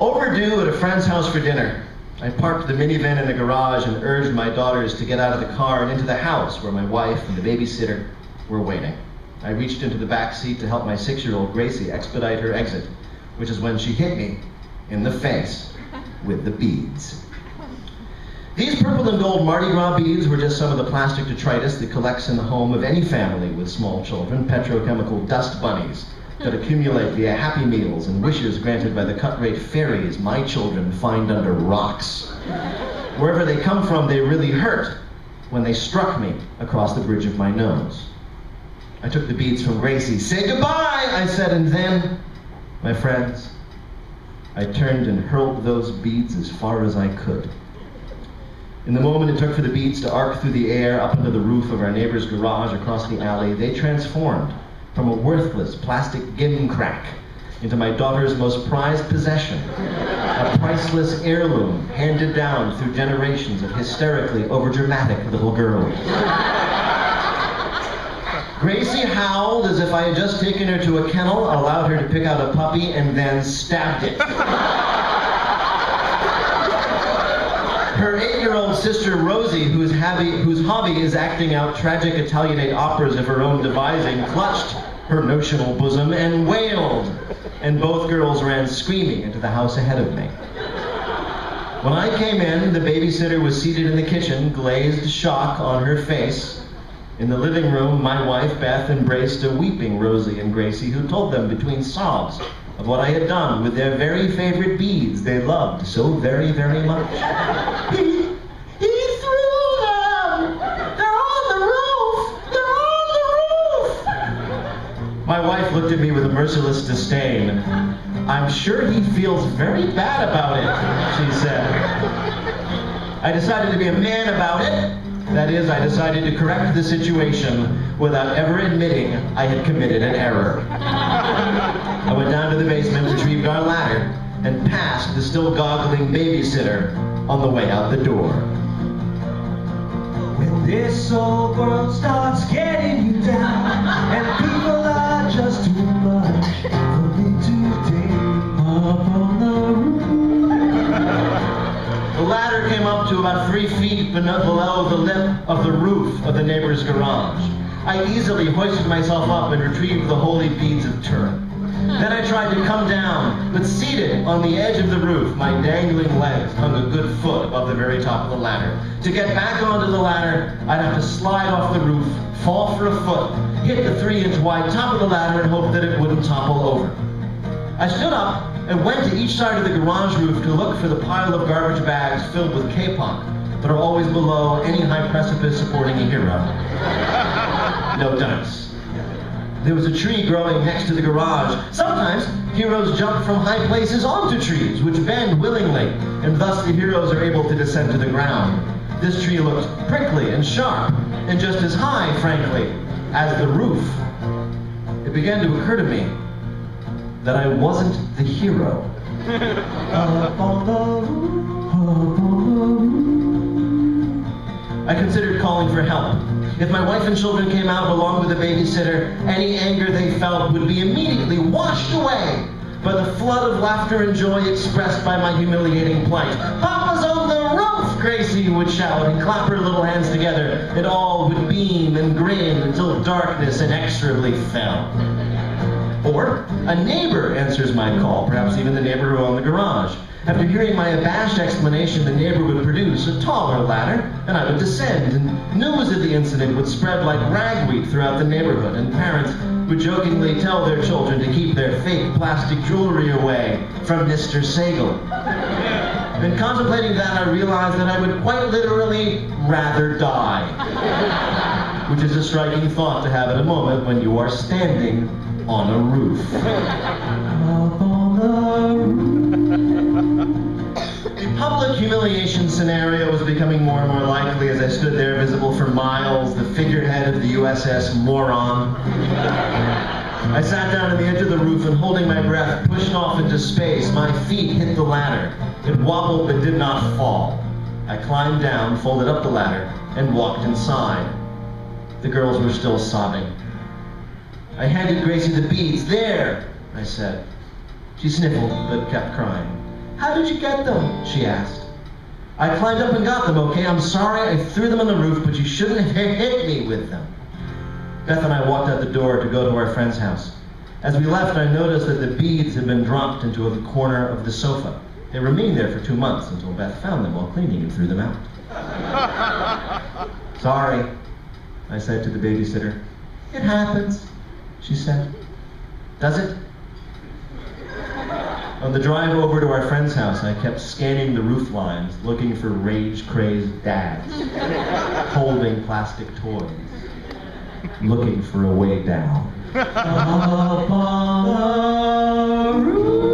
Overdue at a friend's house for dinner. I parked the minivan in the garage and urged my daughters to get out of the car and into the house where my wife and the babysitter were waiting. I reached into the back seat to help my 6-year-old Gracie expedite her exit, which is when she hit me in the face with the beads. These purple and gold Mardi Gras beads were just some of the plastic detritus that collects in the home of any family with small children, petrochemical dust bunnies that accumulate via Happy Meals and wishes granted by the cut-rate fairies my children find under rocks. Wherever they come from, they really hurt when they struck me across the bridge of my nose. I took the beads from Gracie. "Say goodbye," I said, and then, my friends, I turned and hurled those beads as far as I could. In the moment it took for the beads to arc through the air up into the roof of our neighbor's garage across the alley, they transformed from a worthless plastic gimcrack into my daughter's most prized possession, a priceless heirloom handed down through generations of hysterically overdramatic little girls. Gracie howled as if I had just taken her to a kennel, allowed her to pick out a puppy, and then stabbed it. Her 8-year-old sister Rosie, whose hobby is acting out tragic Italianate operas of her own devising, clutched her notional bosom and wailed, and both girls ran screaming into the house ahead of me. When I came in, the babysitter was seated in the kitchen, glazed shock on her face. In the living room, my wife, Beth, embraced a weeping Rosie and Gracie, who told them between sobs of what I had done with their very favorite beads they loved so very, very much. He threw them! They're on the roof! They're on the roof! My wife looked at me with a merciless disdain. "I'm sure he feels very bad about it," she said. I decided to be a man about it. That is, I decided to correct the situation without ever admitting I had committed an error. I went down to the basement, retrieved our ladder, and passed the still goggling babysitter on the way out the door. When this old world starts getting you down, and people are just too much for me to take up on the roof. The ladder came up to about 3 feet below the lip of the roof of the neighbor's garage. I easily hoisted myself up and retrieved the holy beads of Turin. Then I tried to come down, but seated on the edge of the roof, my dangling legs hung a good foot above the very top of the ladder. To get back onto the ladder, I'd have to slide off the roof, fall for a foot, hit the 3-inch wide top of the ladder, and hope that it wouldn't topple over. I stood up and went to each side of the garage roof to look for the pile of garbage bags filled with K-pop that are always below any high precipice supporting a hero. No dice. There was a tree growing next to the garage. Sometimes heroes jump from high places onto trees, which bend willingly, and thus the heroes are able to descend to the ground. This tree looked prickly and sharp, and just as high, frankly, as the roof. It began to occur to me that I wasn't the hero. Up on the roof, up on the roof. I considered calling for help. If my wife and children came out along with the babysitter, any anger they felt would be immediately washed away by the flood of laughter and joy expressed by my humiliating plight. "Papa's on the roof!" Gracie would shout and clap her little hands together, and all would beam and grin until darkness inexorably fell. Or a neighbor answers my call, perhaps even the neighbor who owned the garage. After hearing my abashed explanation, the neighbor would produce a taller ladder, and I would descend, and news of the incident would spread like ragweed throughout the neighborhood, and parents would jokingly tell their children to keep their fake plastic jewelry away from Mr. Sagal. In contemplating that, I realized that I would quite literally rather die, which is a striking thought to have at a moment when you are standing on a roof. Up on the roof. The public humiliation scenario was becoming more and more likely as I stood there visible for miles, the figurehead of the USS Moron. I sat down on the edge of the roof and, holding my breath, pushed off into space. My feet hit the ladder. It wobbled but did not fall. I climbed down, folded up the ladder, and walked inside. The girls were still sobbing. I handed Gracie the beads. "There," I said. She sniffled, but kept crying. How did you get them? She asked. I climbed up and got them, okay? I'm sorry I threw them on the roof, but you shouldn't have hit me with them. Beth and I walked out the door to go to our friend's house. As we left, I noticed that the beads had been dropped into a corner of the sofa. They remained there for 2 months until Beth found them while cleaning and threw them out. Sorry, I said to the babysitter. It happens, she said. Does it? On the drive over to our friend's house, I kept scanning the roof lines, looking for rage-crazed dads, holding plastic toys, looking for a way down. Up on the roof.